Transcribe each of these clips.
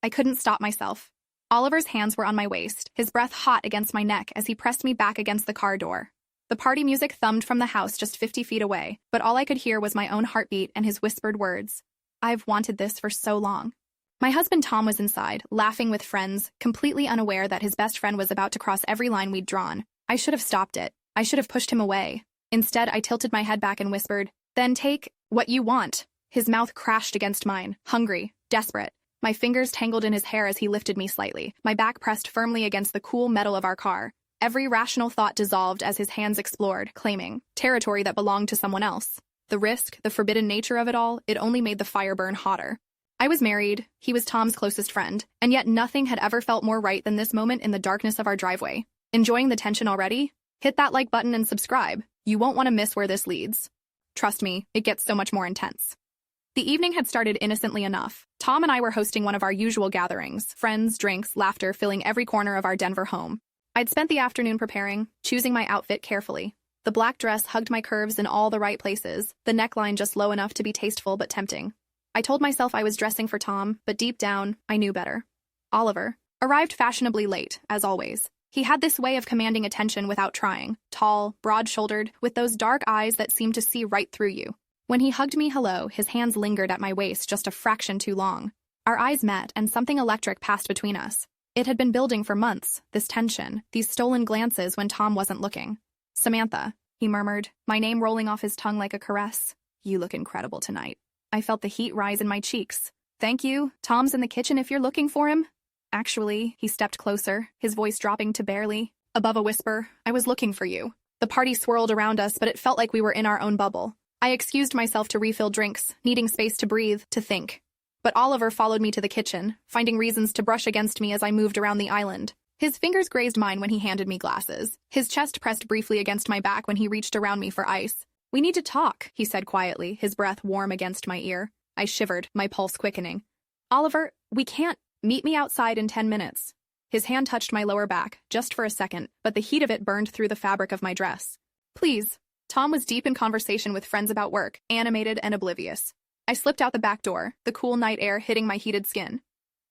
I couldn't stop myself. Oliver's hands were on my waist, his breath hot against my neck as he pressed me back against the car door. The party music thumped from the house just 50 feet away, but all I could hear was my own heartbeat and his whispered words. I've wanted this for so long. My husband Tom was inside, laughing with friends, completely unaware that his best friend was about to cross every line we'd drawn. I should have stopped it. I should have pushed him away. Instead, I tilted my head back and whispered, "Then take what you want." His mouth crashed against mine, hungry, desperate. My fingers tangled in his hair as he lifted me slightly, my back pressed firmly against the cool metal of our car. Every rational thought dissolved as his hands explored, claiming territory that belonged to someone else. The risk, the forbidden nature of it all, it only made the fire burn hotter. I was married, he was Tom's closest friend, and yet nothing had ever felt more right than this moment in the darkness of our driveway. Enjoying the tension already? Hit that like button and subscribe. You won't want to miss where this leads. Trust me, it gets so much more intense. The evening had started innocently enough. Tom and I were hosting one of our usual gatherings, friends, drinks, laughter filling every corner of our Denver home. I'd spent the afternoon preparing, choosing my outfit carefully. The black dress hugged my curves in all the right places, the neckline just low enough to be tasteful but tempting. I told myself I was dressing for Tom, but deep down, I knew better. Oliver arrived fashionably late, as always. He had this way of commanding attention without trying, tall, broad-shouldered, with those dark eyes that seemed to see right through you. When he hugged me hello, his hands lingered at my waist just a fraction too long. Our eyes met, and something electric passed between us. It had been building for months, this tension, these stolen glances when Tom wasn't looking. "Samantha," he murmured, my name rolling off his tongue like a caress. "You look incredible tonight." I felt the heat rise in my cheeks. "Thank you. Tom's in the kitchen if you're looking for him." "Actually," he stepped closer, his voice dropping to barely above a whisper, "I was looking for you." The party swirled around us, but it felt like we were in our own bubble. I excused myself to refill drinks, needing space to breathe, to think. But Oliver followed me to the kitchen, finding reasons to brush against me as I moved around the island. His fingers grazed mine when he handed me glasses. His chest pressed briefly against my back when he reached around me for ice. "We need to talk," he said quietly, his breath warm against my ear. I shivered, my pulse quickening. "Oliver, we can't. Meet me outside in 10 minutes. His hand touched my lower back, just for a second, but the heat of it burned through the fabric of my dress. "Please." Tom was deep in conversation with friends about work, animated and oblivious. I slipped out the back door, the cool night air hitting my heated skin.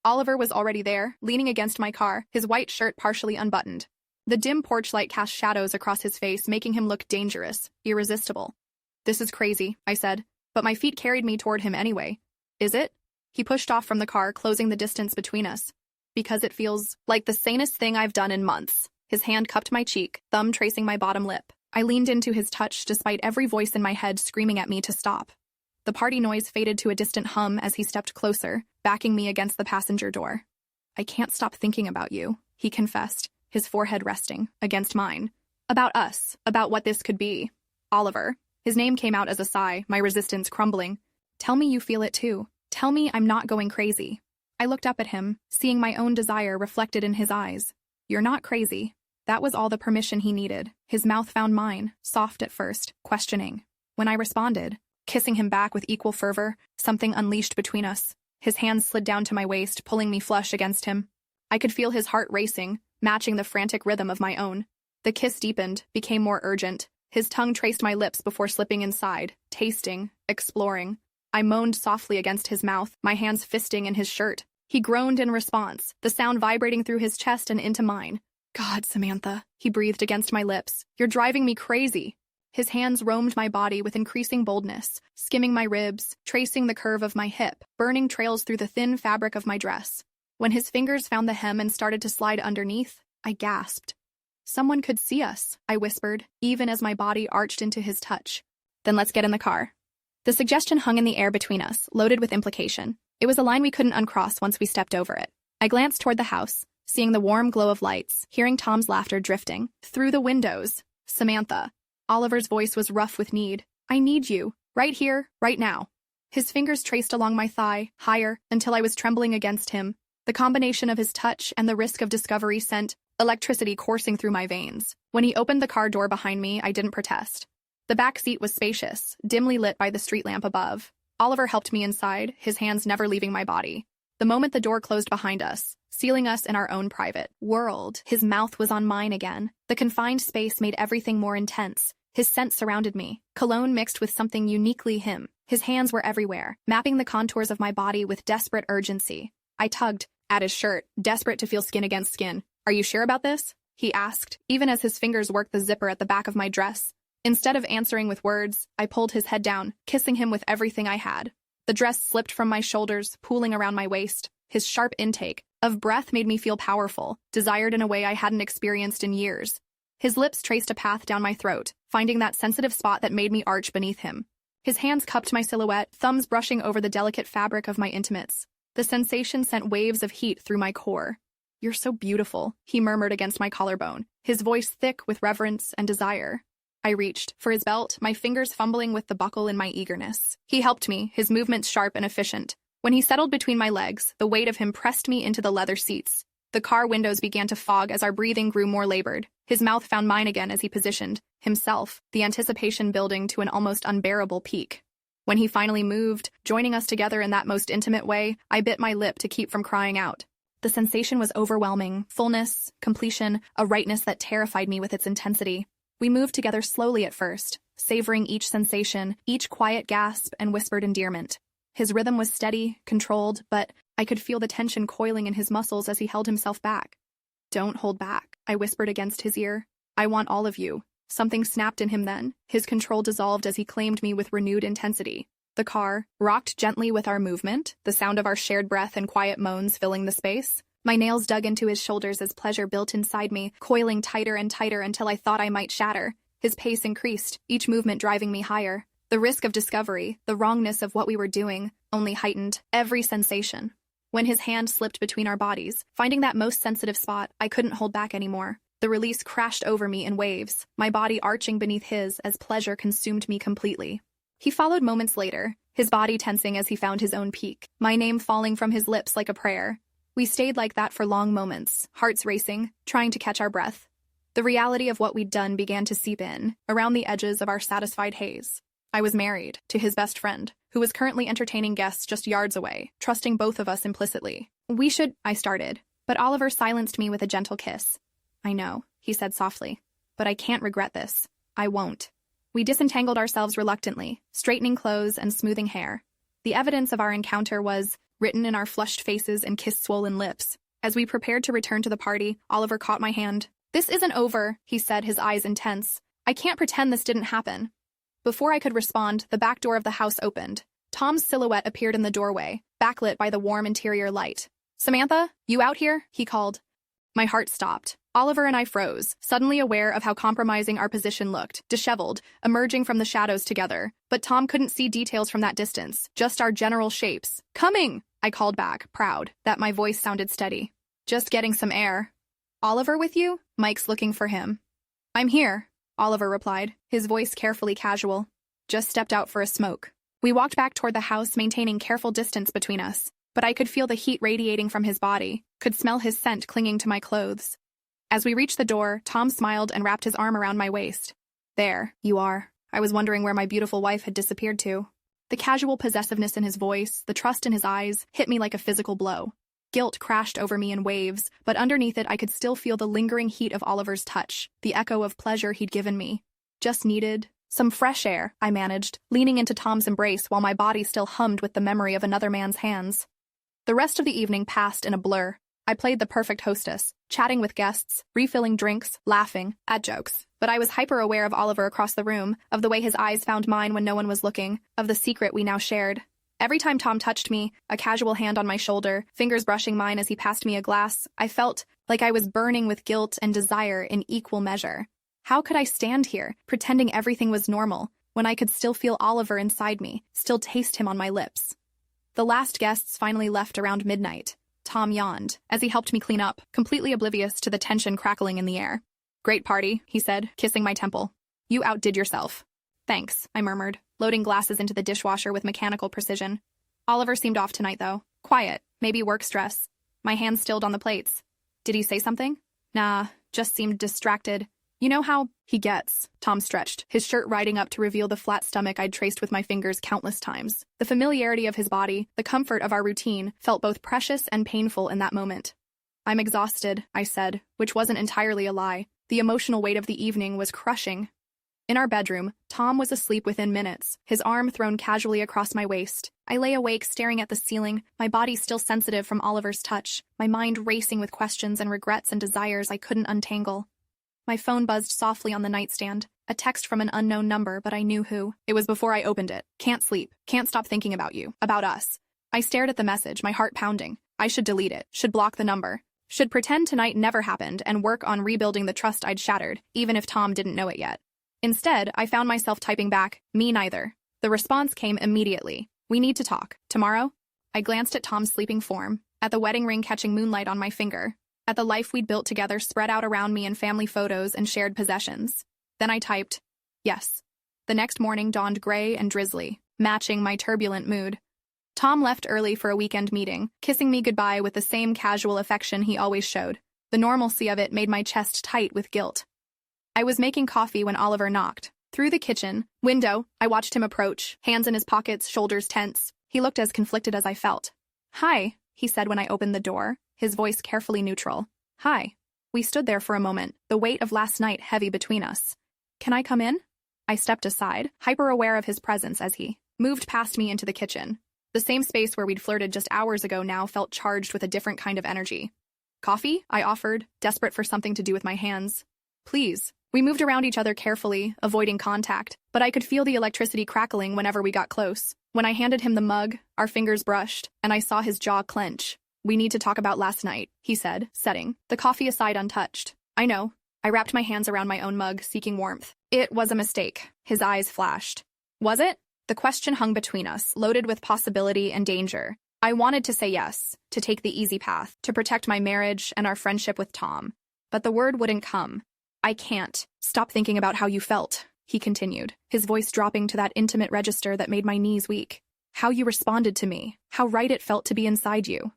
Oliver was already there, leaning against my car, his white shirt partially unbuttoned. The dim porch light cast shadows across his face, making him look dangerous, irresistible. "This is crazy," I said, but my feet carried me toward him anyway. "Is it?" He pushed off from the car, closing the distance between us. "Because it feels like the sanest thing I've done in months." His hand cupped my cheek, thumb tracing my bottom lip. I leaned into his touch despite every voice in my head screaming at me to stop. The party noise faded to a distant hum as he stepped closer, backing me against the passenger door. "I can't stop thinking about you," he confessed, his forehead resting against mine. "About us, about what this could be." "Oliver." His name came out as a sigh, my resistance crumbling. "Tell me you feel it too. Tell me I'm not going crazy." I looked up at him, seeing my own desire reflected in his eyes. "You're not crazy." That was all the permission he needed. His mouth found mine, soft at first, questioning. When I responded, kissing him back with equal fervor, something unleashed between us. His hands slid down to my waist, pulling me flush against him. I could feel his heart racing, matching the frantic rhythm of my own. The kiss deepened, became more urgent. His tongue traced my lips before slipping inside, tasting, exploring. I moaned softly against his mouth, my hands fisting in his shirt. He groaned in response, the sound vibrating through his chest and into mine. "God, Samantha," he breathed against my lips. "You're driving me crazy." His hands roamed my body with increasing boldness, skimming my ribs, tracing the curve of my hip, burning trails through the thin fabric of my dress. When his fingers found the hem and started to slide underneath, I gasped. "Someone could see us," I whispered, even as my body arched into his touch. "Then let's get in the car." The suggestion hung in the air between us, loaded with implication. It was a line we couldn't uncross once we stepped over it. I glanced toward the house, seeing the warm glow of lights, hearing Tom's laughter drifting through the windows. "Samantha." Oliver's voice was rough with need. "I need you, right here, right now." His fingers traced along my thigh, higher, until I was trembling against him. The combination of his touch and the risk of discovery sent electricity coursing through my veins. When he opened the car door behind me, I didn't protest. The back seat was spacious, dimly lit by the street lamp above. Oliver helped me inside, his hands never leaving my body. The moment the door closed behind us, sealing us in our own private world, his mouth was on mine again. The confined space made everything more intense. His scent surrounded me, cologne mixed with something uniquely him. His hands were everywhere, mapping the contours of my body with desperate urgency. I tugged, at his shirt, desperate to feel skin against skin. "Are you sure about this?" he asked, even as his fingers worked the zipper at the back of my dress. Instead of answering with words, I pulled his head down, kissing him with everything I had. The dress slipped from my shoulders, pooling around my waist. His sharp intake of breath made me feel powerful, desired in a way I hadn't experienced in years. His lips traced a path down my throat, finding that sensitive spot that made me arch beneath him. His hands cupped my silhouette, thumbs brushing over the delicate fabric of my intimates. The sensation sent waves of heat through my core. "You're so beautiful," he murmured against my collarbone, his voice thick with reverence and desire. I reached for his belt, my fingers fumbling with the buckle in my eagerness. He helped me, his movements sharp and efficient. When he settled between my legs, the weight of him pressed me into the leather seats. The car windows began to fog as our breathing grew more labored. His mouth found mine again as he positioned himself, the anticipation building to an almost unbearable peak. When he finally moved, joining us together in that most intimate way, I bit my lip to keep from crying out. The sensation was overwhelming, fullness, completion, a rightness that terrified me with its intensity. We moved together slowly at first, savoring each sensation, each quiet gasp and whispered endearment. His rhythm was steady, controlled, but I could feel the tension coiling in his muscles as he held himself back. "Don't hold back," I whispered against his ear. "I want all of you." Something snapped in him then. His control dissolved as he claimed me with renewed intensity. The car rocked gently with our movement, the sound of our shared breath and quiet moans filling the space. My nails dug into his shoulders as pleasure built inside me, coiling tighter and tighter until I thought I might shatter. His pace increased, each movement driving me higher. The risk of discovery, the wrongness of what we were doing, only heightened every sensation. When his hand slipped between our bodies, finding that most sensitive spot, I couldn't hold back anymore. The release crashed over me in waves, my body arching beneath his as pleasure consumed me completely. He followed moments later, his body tensing as he found his own peak, my name falling from his lips like a prayer. We stayed like that for long moments, hearts racing, trying to catch our breath. The reality of what we'd done began to seep in, around the edges of our satisfied haze. I was married to his best friend, who was currently entertaining guests just yards away, trusting both of us implicitly. I started, but Oliver silenced me with a gentle kiss. "I know," he said softly, "but I can't regret this. I won't." We disentangled ourselves reluctantly, straightening clothes and smoothing hair. The evidence of our encounter was written in our flushed faces and kiss-swollen lips. As we prepared to return to the party, Oliver caught my hand. "This isn't over," he said, his eyes intense. "I can't pretend this didn't happen." Before I could respond, the back door of the house opened. Tom's silhouette appeared in the doorway, backlit by the warm interior light. "Samantha, you out here?" he called. My heart stopped. Oliver and I froze, suddenly aware of how compromising our position looked, disheveled, emerging from the shadows together. But Tom couldn't see details from that distance, just our general shapes. "Coming!" I called back, proud that my voice sounded steady. "Just getting some air." "Oliver with you?" Mike's looking for him. "I'm here," Oliver replied, his voice carefully casual. "Just stepped out for a smoke." We walked back toward the house, maintaining careful distance between us. But I could feel the heat radiating from his body, could smell his scent clinging to my clothes. As we reached the door, Tom smiled and wrapped his arm around my waist. "There, you are." I was wondering where my beautiful wife had disappeared to. The casual possessiveness in his voice, the trust in his eyes, hit me like a physical blow. Guilt crashed over me in waves, but underneath it I could still feel the lingering heat of Oliver's touch, the echo of pleasure he'd given me. Just needed some fresh air, I managed, leaning into Tom's embrace while my body still hummed with the memory of another man's hands. The rest of the evening passed in a blur. I played the perfect hostess, chatting with guests, refilling drinks, laughing at jokes. But I was hyper-aware of Oliver across the room, of the way his eyes found mine when no one was looking, of the secret we now shared. Every time Tom touched me, a casual hand on my shoulder, fingers brushing mine as he passed me a glass, I felt like I was burning with guilt and desire in equal measure. How could I stand here, pretending everything was normal, when I could still feel Oliver inside me, still taste him on my lips? The last guests finally left around midnight. Tom yawned as he helped me clean up, completely oblivious to the tension crackling in the air. "Great party," he said, kissing my temple. "You outdid yourself." "Thanks," I murmured, loading glasses into the dishwasher with mechanical precision. Oliver seemed off tonight, though. Quiet, maybe work stress. My hands stilled on the plates. "Did he say something?" "Nah, just seemed distracted. You know how he gets." Tom stretched, his shirt riding up to reveal the flat stomach I'd traced with my fingers countless times. The familiarity of his body, the comfort of our routine, felt both precious and painful in that moment. "I'm exhausted," I said, which wasn't entirely a lie. The emotional weight of the evening was crushing. In our bedroom, Tom was asleep within minutes, his arm thrown casually across my waist. I lay awake staring at the ceiling, my body still sensitive from Oliver's touch, my mind racing with questions and regrets and desires I couldn't untangle. My phone buzzed softly on the nightstand, a text from an unknown number, but I knew who. It was before I opened it. Can't sleep. Can't stop thinking about you. About us. I stared at the message, my heart pounding. I should delete it. Should block the number. Should pretend tonight never happened and work on rebuilding the trust I'd shattered, even if Tom didn't know it yet. Instead, I found myself typing back, me neither. The response came immediately. We need to talk. Tomorrow? I glanced at Tom's sleeping form, at the wedding ring catching moonlight on my finger, at the life we'd built together spread out around me in family photos and shared possessions. Then I typed, yes. The next morning dawned gray and drizzly, matching my turbulent mood. Tom left early for a weekend meeting, kissing me goodbye with the same casual affection he always showed. The normalcy of it made my chest tight with guilt. I was making coffee when Oliver knocked. Through the kitchen window, I watched him approach, hands in his pockets, shoulders tense. He looked as conflicted as I felt. Hi, he said when I opened the door, his voice carefully neutral. Hi. We stood there for a moment, the weight of last night heavy between us. Can I come in? I stepped aside, hyper-aware of his presence as he moved past me into the kitchen. The same space where we'd flirted just hours ago now felt charged with a different kind of energy. Coffee? I offered, desperate for something to do with my hands. Please. We moved around each other carefully, avoiding contact, but I could feel the electricity crackling whenever we got close. When I handed him the mug, our fingers brushed, and I saw his jaw clench. We need to talk about last night, he said, setting the coffee aside untouched. I know. I wrapped my hands around my own mug, seeking warmth. It was a mistake. His eyes flashed. Was it? The question hung between us, loaded with possibility and danger. I wanted to say yes, to take the easy path, to protect my marriage and our friendship with Tom. But the word wouldn't come. I can't. Stop thinking about how you felt, he continued, his voice dropping to that intimate register that made my knees weak. How you responded to me, how right it felt to be inside you.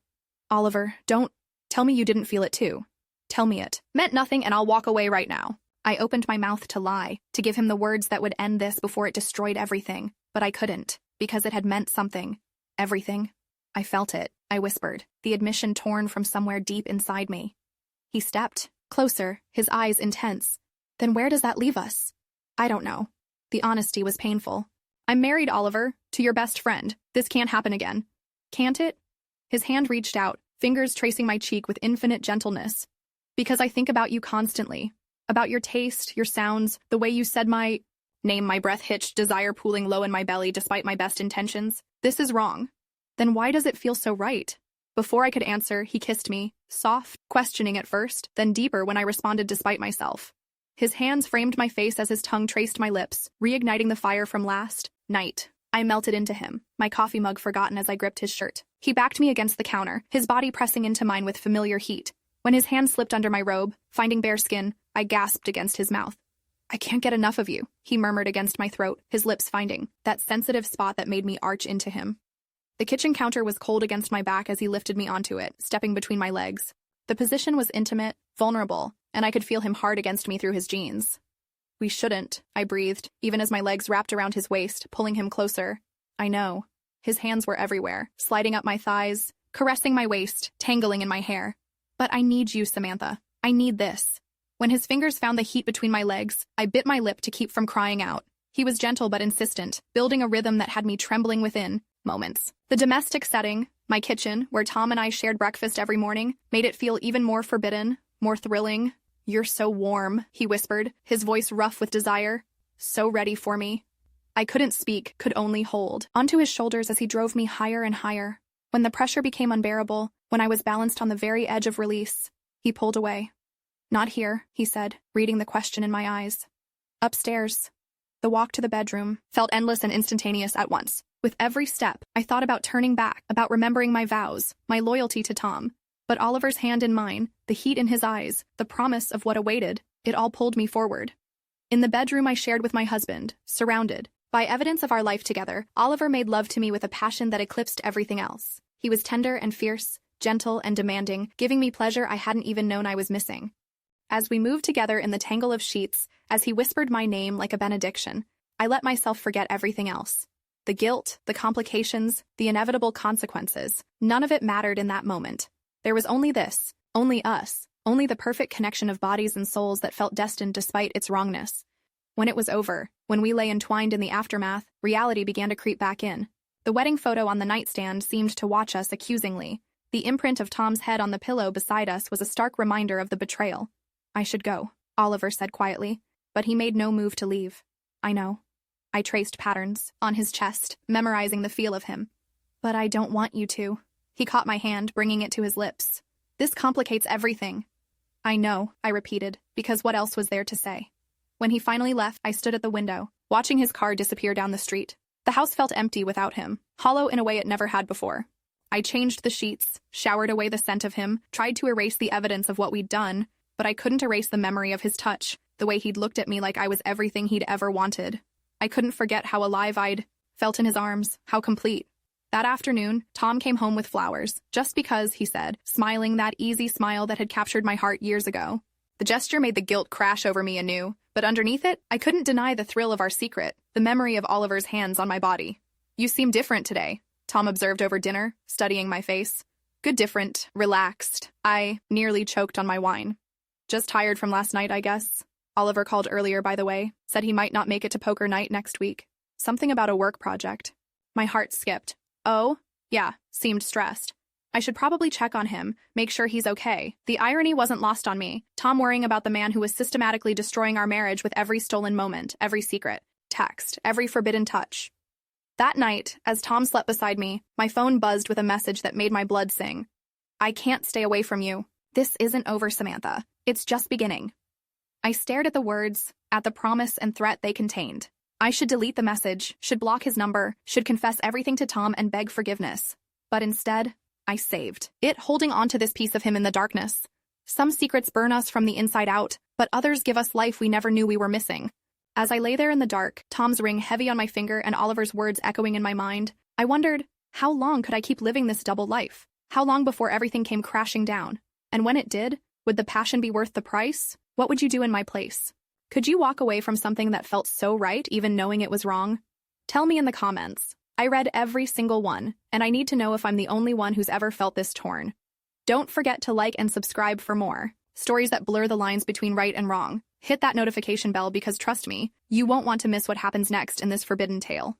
Oliver, don't tell me you didn't feel it too. Tell me it. Meant nothing and I'll walk away right now. I opened my mouth to lie, to give him the words that would end this before it destroyed everything, but I couldn't, because it had meant something. Everything. I felt it, I whispered, the admission torn from somewhere deep inside me. He stepped closer, his eyes intense. Then where does that leave us? I don't know. The honesty was painful. I'm married, Oliver, to your best friend. This can't happen again. Can't it? His hand reached out, fingers tracing my cheek with infinite gentleness. Because I think about you constantly. About your taste, your sounds, the way you said my name, my breath hitched, desire pooling low in my belly despite my best intentions. This is wrong. Then why does it feel so right? Before I could answer, he kissed me, soft, questioning at first, then deeper when I responded despite myself. His hands framed my face as his tongue traced my lips, reigniting the fire from last night. I melted into him, my coffee mug forgotten as I gripped his shirt. He backed me against the counter, his body pressing into mine with familiar heat. When his hand slipped under my robe, finding bare skin, I gasped against his mouth. I can't get enough of you, he murmured against my throat, his lips finding that sensitive spot that made me arch into him. The kitchen counter was cold against my back as he lifted me onto it, stepping between my legs. The position was intimate, vulnerable, and I could feel him hard against me through his jeans. We shouldn't, I breathed, even as my legs wrapped around his waist, pulling him closer. I know. His hands were everywhere, sliding up my thighs, caressing my waist, tangling in my hair. But I need you, Samantha. I need this. When his fingers found the heat between my legs, I bit my lip to keep from crying out. He was gentle but insistent, building a rhythm that had me trembling within moments. The domestic setting, my kitchen, where Tom and I shared breakfast every morning, made it feel even more forbidden, more thrilling. You're so warm, he whispered, his voice rough with desire. So ready for me. I couldn't speak, could only hold onto his shoulders as he drove me higher and higher. When the pressure became unbearable, when I was balanced on the very edge of release, he pulled away. Not here, he said, reading the question in my eyes. Upstairs. The walk to the bedroom felt endless and instantaneous at once. With every step, I thought about turning back, about remembering my vows, my loyalty to Tom. But Oliver's hand in mine, the heat in his eyes, the promise of what awaited, it all pulled me forward. In the bedroom I shared with my husband, surrounded by evidence of our life together, Oliver made love to me with a passion that eclipsed everything else. He was tender and fierce, gentle and demanding, giving me pleasure I hadn't even known I was missing. As we moved together in the tangle of sheets, as he whispered my name like a benediction, I let myself forget everything else. The guilt, the complications, the inevitable consequences, none of it mattered in that moment. There was only this, only us, only the perfect connection of bodies and souls that felt destined despite its wrongness. When it was over, when we lay entwined in the aftermath, reality began to creep back in. The wedding photo on the nightstand seemed to watch us accusingly. The imprint of Tom's head on the pillow beside us was a stark reminder of the betrayal. "I should go," Oliver said quietly, but he made no move to leave. "I know." I traced patterns on his chest, memorizing the feel of him. "But I don't want you to." He caught my hand, bringing it to his lips. "This complicates everything." "I know," I repeated, because what else was there to say? When he finally left, I stood at the window, watching his car disappear down the street. The house felt empty without him, hollow in a way it never had before. I changed the sheets, showered away the scent of him, tried to erase the evidence of what we'd done, but I couldn't erase the memory of his touch, the way he'd looked at me like I was everything he'd ever wanted. I couldn't forget how alive I'd felt in his arms, how complete. That afternoon, Tom came home with flowers, just because, he said, smiling that easy smile that had captured my heart years ago. The gesture made the guilt crash over me anew, but underneath it, I couldn't deny the thrill of our secret, the memory of Oliver's hands on my body. "You seem different today," Tom observed over dinner, studying my face. "Good different, relaxed." I nearly choked on my wine. "Just tired from last night, I guess." Oliver called earlier, by the way, said he might not make it to poker night next week. Something about a work project. My heart skipped. "Oh? Yeah," seemed stressed. I should probably check on him, make sure he's okay. The irony wasn't lost on me. Tom worrying about the man who was systematically destroying our marriage with every stolen moment, every secret, text, every forbidden touch. That night, as Tom slept beside me, my phone buzzed with a message that made my blood sing. "I can't stay away from you. This isn't over, Samantha. It's just beginning." I stared at the words, at the promise and threat they contained. I should delete the message, should block his number, should confess everything to Tom and beg forgiveness. But instead, I saved it, holding on to this piece of him in the darkness. Some secrets burn us from the inside out, but others give us life we never knew we were missing. As I lay there in the dark, Tom's ring heavy on my finger and Oliver's words echoing in my mind, I wondered, how long could I keep living this double life? How long before everything came crashing down? And when it did, would the passion be worth the price? What would you do in my place? Could you walk away from something that felt so right, even knowing it was wrong? Tell me in the comments. I read every single one, and I need to know if I'm the only one who's ever felt this torn. Don't forget to like and subscribe for more stories that blur the lines between right and wrong. Hit that notification bell because trust me, you won't want to miss what happens next in this forbidden tale.